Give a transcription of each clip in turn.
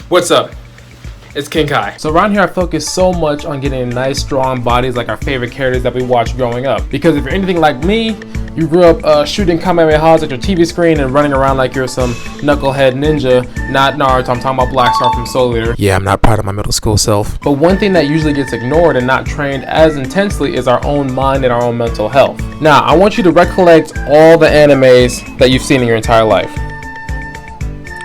What's up? It's King Kai. So around here I focus so much on getting nice strong bodies like our favorite characters that we watched growing up. Because if you're anything like me, you grew up shooting Kamehamehas at your TV screen and running around like you're some knucklehead ninja. Not Naruto, I'm talking about Black Star from Soul Eater. Yeah, I'm not proud of my middle school self. But one thing that usually gets ignored and not trained as intensely is our own mind and our own mental health. Now, I want you to recollect all the animes that you've seen in your entire life.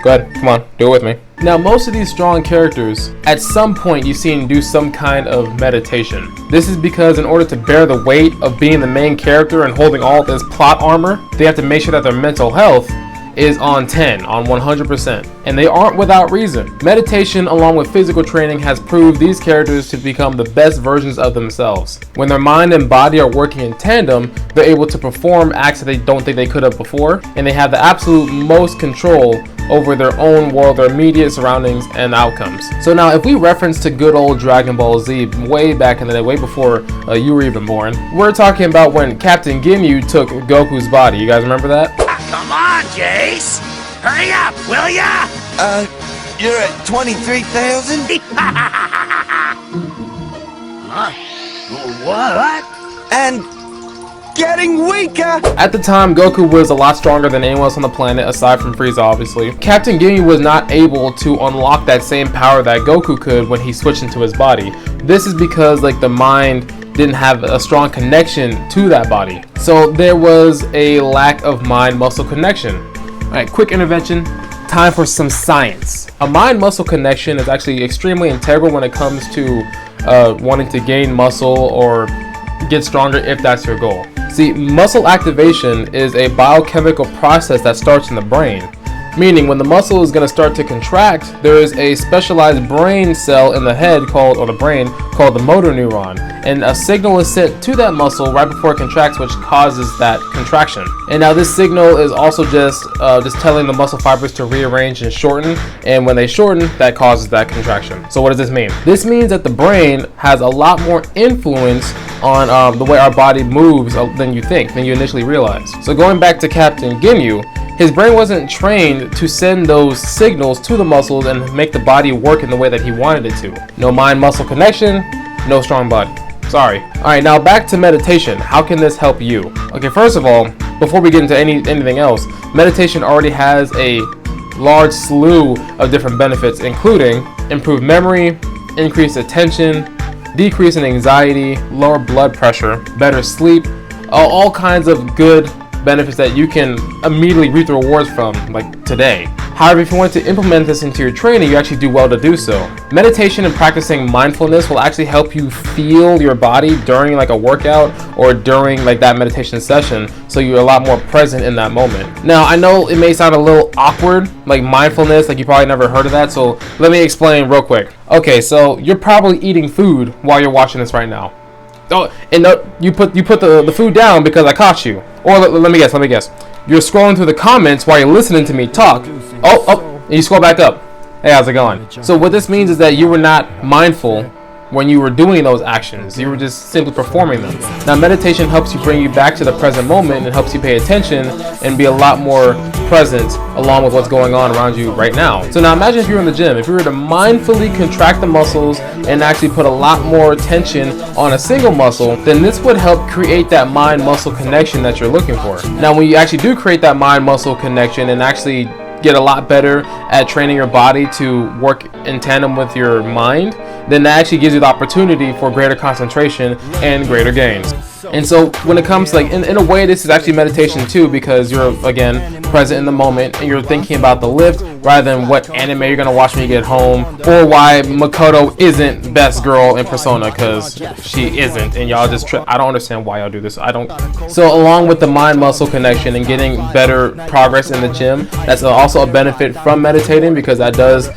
Go ahead, come on, do it with me. Now, most of these strong characters, at some point you've seen do some kind of meditation. This is because in order to bear the weight of being the main character and holding all this plot armor, they have to make sure that their mental health is on 10, on 100%. And they aren't without reason. Meditation, along with physical training, has proved these characters to become the best versions of themselves. When their mind and body are working in tandem, they're able to perform acts that they don't think they could have before, and they have the absolute most control over their own world, their immediate surroundings and outcomes. So now, if we reference to good old Dragon Ball Z way back in the day, way before you were even born, we're talking about when Captain Ginyu took Goku's body. You guys remember that? Come on, Jace! Hurry up, will ya? You're at 23,000? Huh? What? And getting weaker! At the time, Goku was a lot stronger than anyone else on the planet, aside from Frieza, obviously. Captain Ginyu was not able to unlock that same power that Goku could when he switched into his body. This is because, the mind didn't have a strong connection to that body. So there was a lack of mind-muscle connection. Alright, quick intervention. Time for some science. A mind-muscle connection is actually extremely integral when it comes to wanting to gain muscle or get stronger if that's your goal. See, muscle activation is a biochemical process that starts in the brain. Meaning, when the muscle is going to start to contract, there is a specialized brain cell in the head called the motor neuron, and a signal is sent to that muscle right before it contracts, which causes that contraction. And now this signal is also just telling the muscle fibers to rearrange and shorten, and when they shorten, that causes that contraction. So what does this mean? This means that the brain has a lot more influence on the way our body moves than you initially realize. So going back to Captain Ginyu, his brain wasn't trained to send those signals to the muscles and make the body work in the way that he wanted it to. No mind-muscle connection, no strong body. Sorry. Alright, now back to meditation. How can this help you? Okay, first of all, before we get into anything else, meditation already has a large slew of different benefits, including improved memory, increased attention, decrease in anxiety, lower blood pressure, better sleep, all kinds of good benefits that you can immediately reap the rewards from, like today. However, if you want to implement this into your training, you actually do well to do so. Meditation and practicing mindfulness will actually help you feel your body during a workout or during that meditation session, so you're a lot more present in that moment. Now, I know it may sound a little awkward, like mindfulness, you probably never heard of that, so let me explain real quick. Okay, so you're probably eating food while you're watching this right now. Oh, and you put the food down because I caught you. Or let me guess. You're scrolling through the comments while you're listening to me talk. Oh, and you scroll back up. Hey, how's it going? So what this means is that you were not mindful when you were doing those actions. You were just simply performing them. Now, meditation helps you bring you back to the present moment and helps you pay attention and be a lot more present along with what's going on around you right now. So now imagine if you were in the gym. If you were to mindfully contract the muscles and actually put a lot more tension on a single muscle, then this would help create that mind-muscle connection that you're looking for. Now, when you actually do create that mind-muscle connection and actually get a lot better at training your body to work in tandem with your mind, then that actually gives you the opportunity for greater concentration and greater gains. And so when it comes to in a way, this is actually meditation too, because you're again present in the moment and you're thinking about the lift rather than what anime you're gonna watch when you get home, or why Makoto isn't best girl in Persona, because she isn't, and y'all just I don't understand why y'all do this. So along with the mind muscle connection and getting better progress in the gym, that's also a benefit from meditating, because that does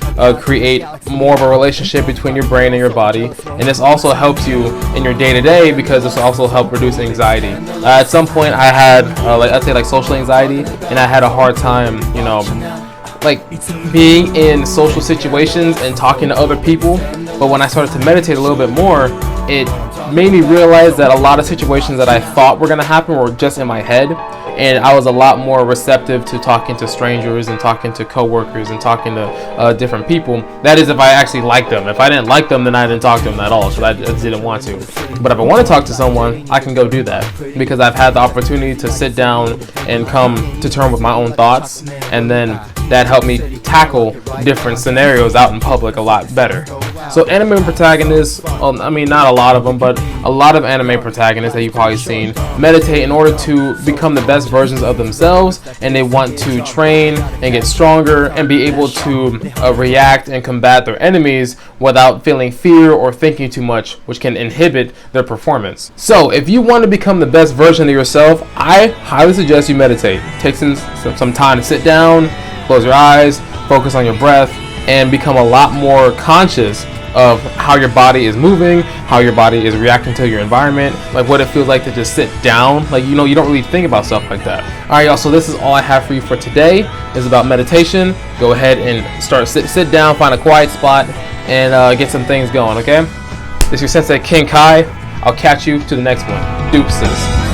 create more of a relationship between your brain and your body, and this also helps you in your day-to-day, because this will also help reduce anxiety. At some point I had I'd say social anxiety, and I had a hard time being in social situations and talking to other people. But when I started to meditate a little bit more, it made me realize that a lot of situations that I thought were going to happen were just in my head, and I was a lot more receptive to talking to strangers and talking to coworkers and talking to different people. That is, if I actually liked them. If I didn't like them, then I didn't talk to them at all, so I just didn't want to. But if I want to talk to someone, I can go do that, because I've had the opportunity to sit down and come to terms with my own thoughts, and then that helped me tackle different scenarios out in public a lot better. So anime protagonists, I mean, not a lot of them, but a lot of anime protagonists that you've probably seen meditate in order to become the best versions of themselves, and they want to train and get stronger and be able to react and combat their enemies without feeling fear or thinking too much, which can inhibit their performance. So if you want to become the best version of yourself, I highly suggest you meditate. Take some time to sit down, close your eyes, focus on your breath, and become a lot more conscious of how your body is moving, how your body is reacting to your environment, like what it feels like to just sit down. Like, you know, you don't really think about stuff like that. All right, y'all, so this is all I have for you for today. It's about meditation. Go ahead and sit down, find a quiet spot, and get some things going, okay? This is your Sensei King Kai. I'll catch you to the next one. Deuces.